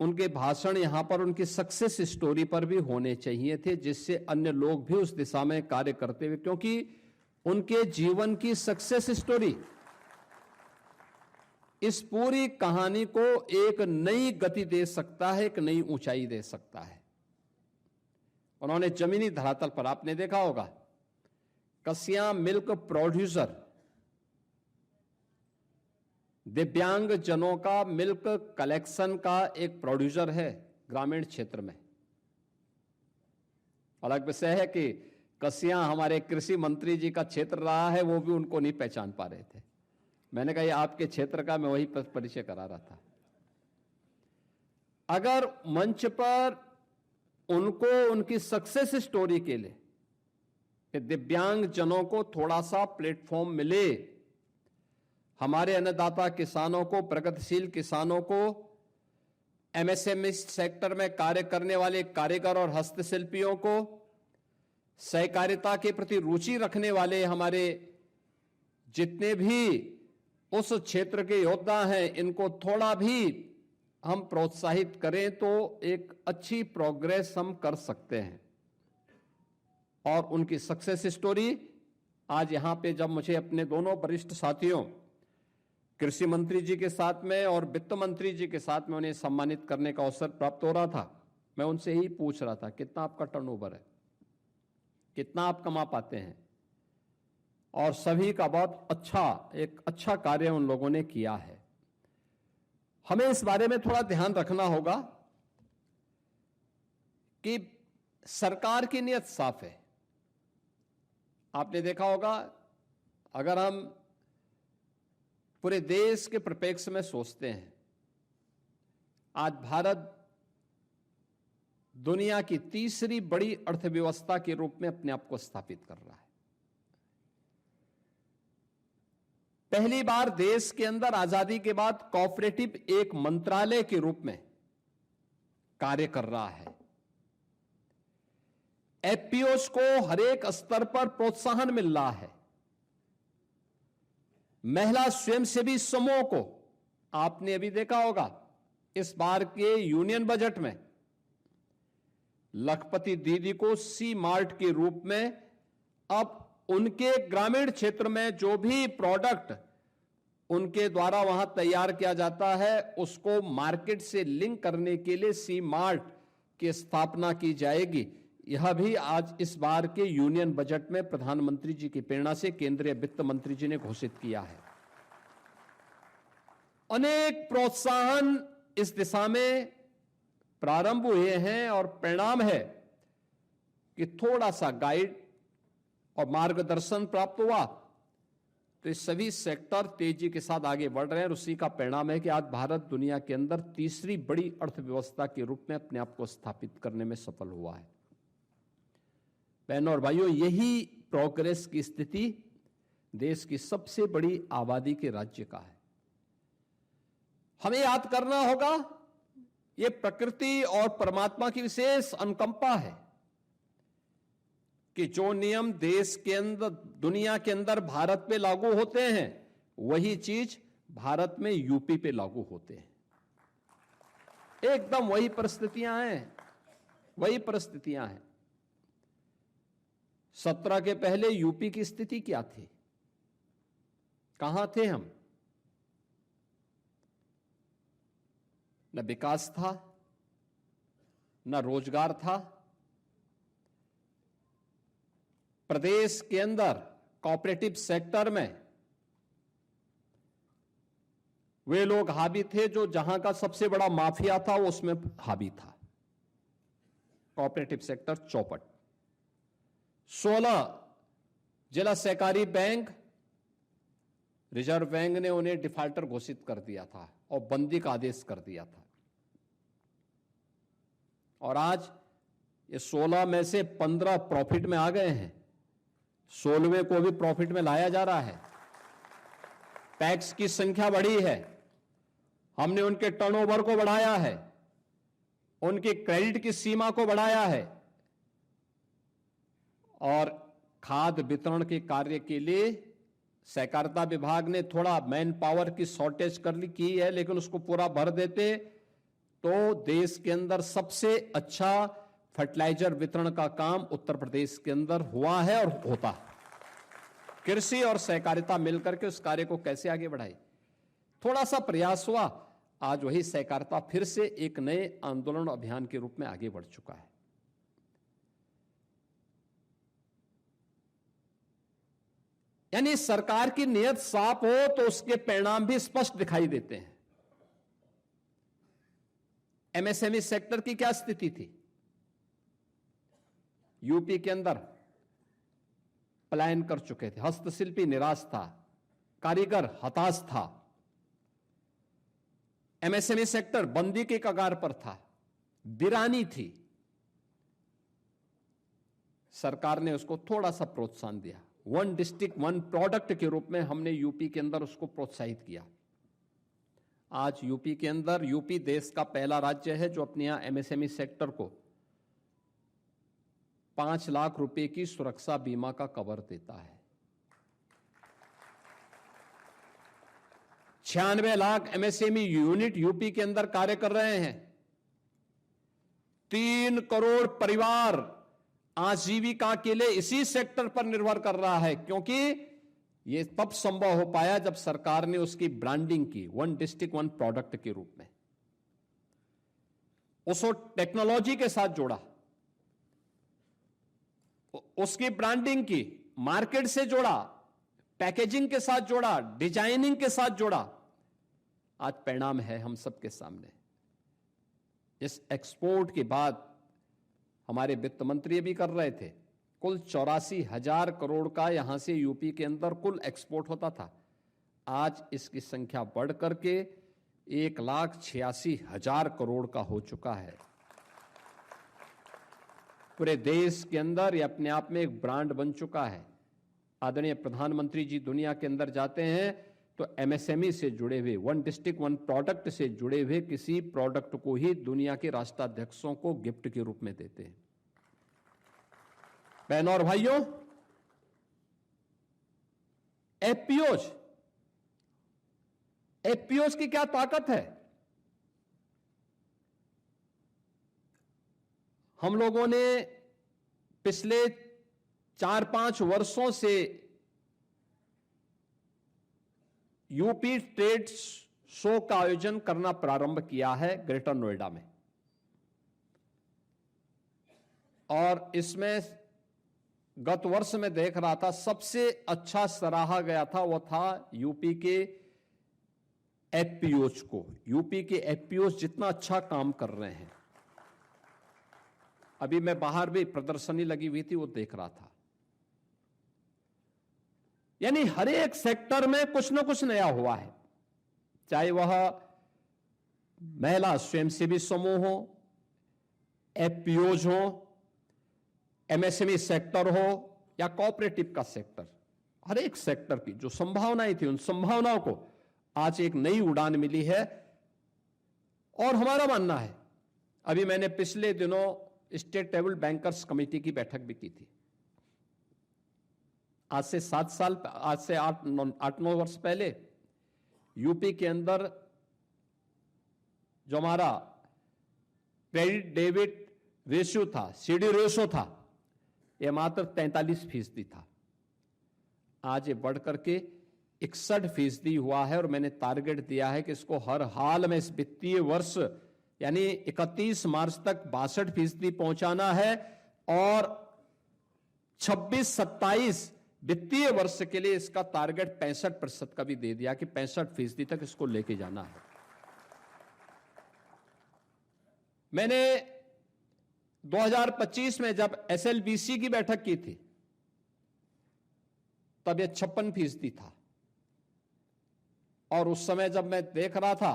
उनके भाषण यहां पर उनकी सक्सेस स्टोरी पर भी होने चाहिए थे, जिससे अन्य लोग भी उस दिशा में कार्य करते हुए, क्योंकि उनके जीवन की सक्सेस स्टोरी इस पूरी कहानी को एक नई गति दे सकता है, एक नई ऊंचाई दे सकता है। उन्होंने जमीनी धरातल पर, आपने देखा होगा, कसिया मिल्क प्रोड्यूसर, दिव्यांग जनों का मिल्क कलेक्शन का एक प्रोड्यूसर है ग्रामीण क्षेत्र में। अलग विषय है कि कसिया हमारे कृषि मंत्री जी का क्षेत्र रहा है, वो भी उनको नहीं पहचान पा रहे थे। मैंने कहा ये आपके क्षेत्र का, मैं वही परिचय करा रहा था। अगर मंच पर उनको उनकी सक्सेस स्टोरी के लिए कि दिव्यांग जनों को थोड़ा सा प्लेटफॉर्म मिले, हमारे अन्नदाता किसानों को, प्रगतिशील किसानों को, एमएसएमई सेक्टर में कार्य करने वाले कारीगर और हस्तशिल्पियों को, सहकारिता के प्रति रुचि रखने वाले हमारे जितने भी उस क्षेत्र के योद्धा हैं, इनको थोड़ा भी हम प्रोत्साहित करें तो एक अच्छी प्रोग्रेस हम कर सकते हैं। और उनकी सक्सेस स्टोरी आज यहां पे जब मुझे अपने दोनों वरिष्ठ साथियों, कृषि मंत्री जी के साथ में और वित्त मंत्री जी के साथ में उन्हें सम्मानित करने का अवसर प्राप्त हो रहा था, मैं उनसे ही पूछ रहा था कितना आपका टर्नओवर है, कितना आप कमा पाते हैं। और सभी का बहुत एक अच्छा कार्य उन लोगों ने किया है। हमें इस बारे में थोड़ा ध्यान रखना होगा कि सरकार की नीयत साफ है। आपने देखा होगा, अगर हम पूरे देश के परिप्रेक्ष्य में सोचते हैं, आज भारत दुनिया की तीसरी बड़ी अर्थव्यवस्था के रूप में अपने आप को स्थापित कर रहा है। पहली बार देश के अंदर आजादी के बाद कोऑपरेटिव एक मंत्रालय के रूप में कार्य कर रहा है। एफपीओस को हर एक स्तर पर प्रोत्साहन मिल रहा है। महिला स्वयंसेवी समूह को आपने अभी देखा होगा, इस बार के यूनियन बजट में लखपति दीदी को सी मार्ट के रूप में अब उनके ग्रामीण क्षेत्र में जो भी प्रोडक्ट उनके द्वारा वहां तैयार किया जाता है, उसको मार्केट से लिंक करने के लिए सी मार्ट की स्थापना की जाएगी। यह भी आज इस बार के यूनियन बजट में प्रधानमंत्री जी की प्रेरणा से केंद्रीय वित्त मंत्री जी ने घोषित किया है। अनेक प्रोत्साहन इस दिशा में प्रारंभ हुए हैं और परिणाम है कि थोड़ा सा गाइड और मार्गदर्शन प्राप्त हुआ तो ये सभी सेक्टर तेजी के साथ आगे बढ़ रहे हैं। और उसी का परिणाम है कि आज भारत दुनिया के अंदर तीसरी बड़ी अर्थव्यवस्था के रूप में अपने आप को स्थापित करने में सफल हुआ है। बहनों और भाइयों, यही प्रोग्रेस की स्थिति देश की सबसे बड़ी आबादी के राज्य का है। हमें याद करना होगा, यह प्रकृति और परमात्मा की विशेष अनुकंपा है कि जो नियम देश के अंदर, दुनिया के अंदर भारत पे लागू होते हैं, वही चीज भारत में यूपी पे लागू होते हैं। एकदम वही परिस्थितियां हैं, वही परिस्थितियां हैं। 17 के पहले यूपी की स्थिति क्या थी, कहां थे हम? न विकास था, न रोजगार था। प्रदेश के अंदर कोऑपरेटिव सेक्टर में वे लोग हावी थे जो जहां का सबसे बड़ा माफिया था वो उसमें हावी था। कोऑपरेटिव सेक्टर चौपट। 16 जिला सहकारी बैंक, रिजर्व बैंक ने उन्हें डिफॉल्टर घोषित कर दिया था और बंदी का आदेश कर दिया था। और आज ये 16 में से 15 प्रॉफिट में आ गए हैं, 16वें को भी प्रॉफिट में लाया जा रहा है। पैक्स की संख्या बढ़ी है, हमने उनके टर्नओवर को बढ़ाया है, उनकी क्रेडिट की सीमा को बढ़ाया है और खाद्य वितरण के कार्य के लिए सहकारिता विभाग ने थोड़ा मैन पावर की शॉर्टेज की है, लेकिन उसको पूरा भर देते तो देश के अंदर सबसे अच्छा फर्टिलाइजर वितरण का काम उत्तर प्रदेश के अंदर हुआ है और होता है। कृषि और सहकारिता मिलकर के उस कार्य को कैसे आगे बढ़ाए, थोड़ा सा प्रयास हुआ, आज वही सहकारिता फिर से एक नए आंदोलन अभियान के रूप में आगे बढ़ चुका है। यानी सरकार की नीयत साफ हो तो उसके परिणाम भी स्पष्ट दिखाई देते हैं। एमएसएमई सेक्टर की क्या स्थिति थी? यूपी के अंदर पलायन कर चुके थे, हस्तशिल्पी निराश था, कारीगर हताश था, एमएसएमई सेक्टर बंदी के कगार पर था, वीरानी थी। सरकार ने उसको थोड़ा सा प्रोत्साहन दिया, 1 डिस्ट्रिक्ट 1 प्रोडक्ट के रूप में हमने यूपी के अंदर उसको प्रोत्साहित किया। आज यूपी के अंदर, यूपी देश का पहला राज्य है जो अपने यहां एमएसएमई सेक्टर को 5 लाख रुपए की सुरक्षा बीमा का कवर देता है। 96 लाख एमएसएमई यूनिट यूपी के अंदर कार्य कर रहे हैं। 3 करोड़ परिवार आजीविका के लिए इसी सेक्टर पर निर्भर कर रहा है, क्योंकि यह तब संभव हो पाया जब सरकार ने उसकी ब्रांडिंग की 1 डिस्ट्रिक्ट 1 प्रोडक्ट के रूप में, उसको टेक्नोलॉजी के साथ जोड़ा, उसकी ब्रांडिंग की, मार्केट से जोड़ा, पैकेजिंग के साथ जोड़ा, डिजाइनिंग के साथ जोड़ा। आज परिणाम है हम सबके सामने। इस एक्सपोर्ट के बाद हमारे वित्त मंत्री भी कर रहे थे, कुल 84,000 करोड़ का यहां से यूपी के अंदर कुल एक्सपोर्ट होता था। आज इसकी संख्या बढ़ करके 1,86,000 करोड़ का हो चुका है। पूरे देश के अंदर ये अपने आप में एक ब्रांड बन चुका है। आदरणीय प्रधानमंत्री जी दुनिया के अंदर जाते हैं तो एमएसएमई से जुड़े हुए, 1 डिस्ट्रिक्ट 1 प्रोडक्ट से जुड़े हुए किसी प्रोडक्ट को ही दुनिया के राष्ट्राध्यक्षों को गिफ्ट के रूप में देते हैं। बहनों और भाइयों, एफपीओज की क्या ताकत है? हम लोगों ने पिछले 4-5 वर्षों से यूपी ट्रेड शो का आयोजन करना प्रारंभ किया है ग्रेटर नोएडा में, और इसमें गत वर्ष में देख रहा था सबसे अच्छा सराहा गया था वो था यूपी के एफपीओज को। यूपी के एफपीओज जितना अच्छा काम कर रहे हैं, अभी मैं बाहर भी प्रदर्शनी लगी हुई थी वो देख रहा था। यानी हर एक सेक्टर में कुछ ना कुछ नया हुआ है, चाहे वह महिला स्वयंसेवी समूह हो, एफपीओज हो, एमएसएमई सेक्टर हो या कोऑपरेटिव का सेक्टर। हर एक सेक्टर की जो संभावनाएं थी उन संभावनाओं को आज एक नई उड़ान मिली है। और हमारा मानना है, अभी मैंने पिछले दिनों स्टेट टेबल बैंकर्स कमेटी की बैठक भी की थी। आज से 8-9 वर्ष पहले यूपी के अंदर जो हमारा क्रेडिट डेबिट रेशियो था, सीडी रेशियो था, यह मात्र 43% था। आज ये बढ़कर के 61% हुआ है, और मैंने टारगेट दिया है कि इसको हर हाल में इस वित्तीय वर्ष यानी 31 मार्च तक 62% पहुंचाना है, और 26-27 वित्तीय वर्ष के लिए इसका टारगेट 65% का भी दे दिया कि 65% तक इसको लेके जाना है। मैंने 2025 में जब एसएलबीसी की बैठक की थी तब यह 56% था, और उस समय जब मैं देख रहा था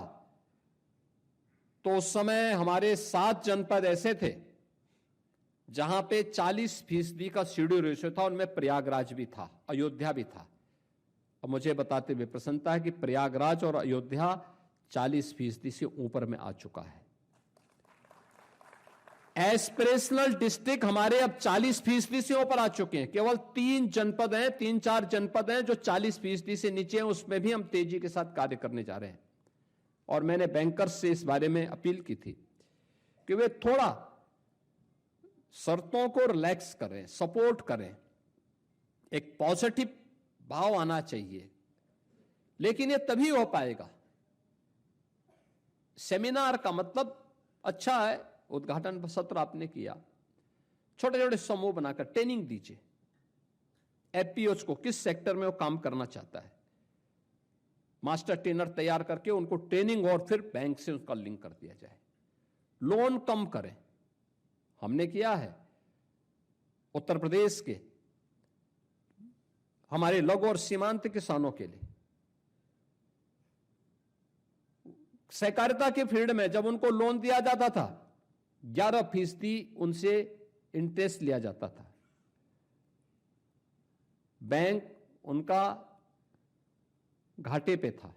तो उस समय हमारे 7 जनपद ऐसे थे जहां पे 40% का सीडी रेशियो था। उनमें प्रयागराज भी था, अयोध्या भी था। और मुझे बताते हुए प्रसन्नता है कि प्रयागराज और अयोध्या 40% से ऊपर में आ चुका है। एस्पिरेशनल डिस्ट्रिक्ट हमारे अब 40% से ऊपर आ चुके हैं। केवल 3-4 जनपद हैं जो 40% से नीचे हैं, उसमें भी हम तेजी के साथ कार्य करने जा रहे हैं। और मैंने बैंकर्स से इस बारे में अपील की थी कि वे थोड़ा शर्तों को रिलैक्स करें, सपोर्ट करें, एक पॉजिटिव भाव आना चाहिए। लेकिन ये तभी हो पाएगा, सेमिनार का मतलब अच्छा है, उद्घाटन सत्र आपने किया, छोटे छोटे समूह बनाकर ट्रेनिंग दीजिए एफपीओज को, किस सेक्टर में वो काम करना चाहता है, मास्टर ट्रेनर तैयार करके उनको ट्रेनिंग और फिर बैंक से उसका लिंक कर दिया जाए। लोन कम करें, हमने किया है उत्तर प्रदेश के हमारे लघु और सीमांत किसानों के लिए। सहकारिता के फील्ड में जब उनको लोन दिया जाता था 11% उनसे इंटरेस्ट लिया जाता था, बैंक उनका घाटे पे था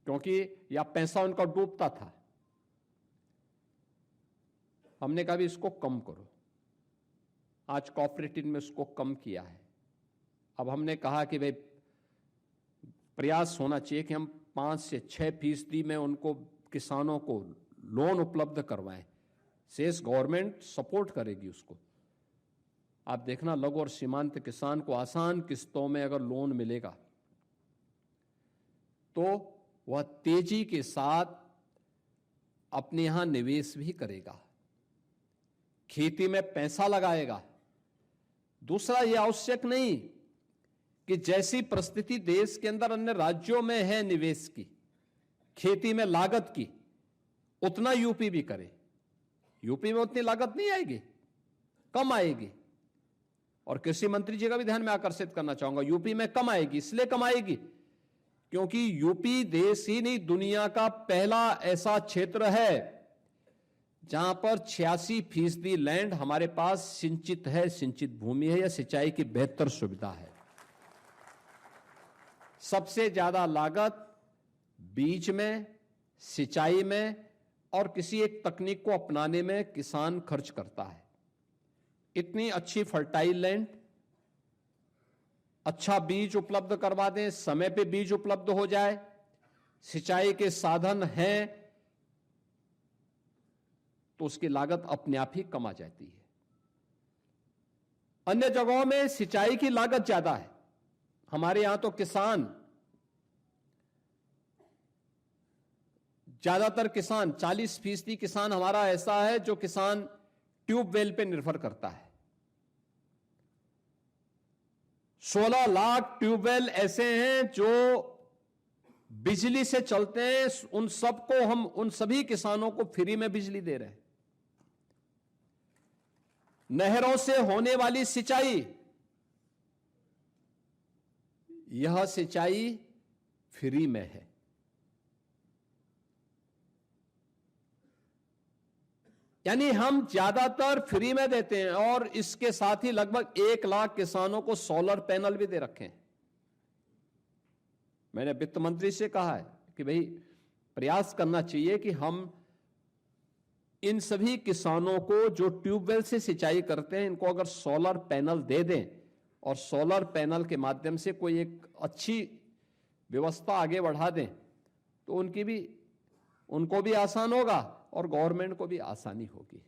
क्योंकि या पैसा उनका डूबता था। हमने कहा भी इसको कम करो, आज कोऑपरेटिव में उसको कम किया है। अब हमने कहा कि भाई प्रयास होना चाहिए कि हम 5 से 6% में उनको किसानों को लोन उपलब्ध करवाएं, शेष गवर्नमेंट सपोर्ट करेगी उसको। आप देखना लघु और सीमांत किसान को आसान किस्तों में अगर लोन मिलेगा तो वह तेजी के साथ अपने यहां निवेश भी करेगा, खेती में पैसा लगाएगा। दूसरा, यह आवश्यक नहीं कि जैसी परिस्थिति देश के अंदर अन्य राज्यों में है निवेश की, खेती में लागत की, उतना यूपी भी करे। यूपी में उतनी लागत नहीं आएगी, कम आएगी। और कृषि मंत्री जी का भी ध्यान में आकर्षित करना चाहूंगा, यूपी में कम आएगी। इसलिए कम आएगी क्योंकि यूपी देश ही नहीं दुनिया का पहला ऐसा क्षेत्र है जहां पर 86% लैंड हमारे पास सिंचित है, सिंचित भूमि है या सिंचाई की बेहतर सुविधा है। सबसे ज्यादा लागत बीज में, सिंचाई में और किसी एक तकनीक को अपनाने में किसान खर्च करता है। इतनी अच्छी फर्टाइल लैंड, अच्छा बीज उपलब्ध करवा दें, समय पे बीज उपलब्ध हो जाए, सिंचाई के साधन हैं, तो उसकी लागत अपने आप ही कम आ जाती है। अन्य जगहों में सिंचाई की लागत ज्यादा है, हमारे यहां तो किसान, ज्यादातर किसान 40% किसान हमारा ऐसा है जो किसान ट्यूबवेल पे निर्भर करता है। 16 लाख ट्यूबवेल ऐसे हैं जो बिजली से चलते हैं, उन सबको हम, उन सभी किसानों को फ्री में बिजली दे रहे हैं। नहरों से होने वाली सिंचाई, यह सिंचाई फ्री में है। यानी हम ज्यादातर फ्री में देते हैं और इसके साथ ही लगभग 1 लाख किसानों को सोलर पैनल भी दे रखे हैं। मैंने वित्त मंत्री से कहा है कि भाई प्रयास करना चाहिए कि हम इन सभी किसानों को जो ट्यूबवेल से सिंचाई करते हैं, इनको अगर सोलर पैनल दे दें और सोलर पैनल के माध्यम से कोई एक अच्छी व्यवस्था आगे बढ़ा दें तो उनको भी आसान होगा और गवर्नमेंट को भी आसानी होगी।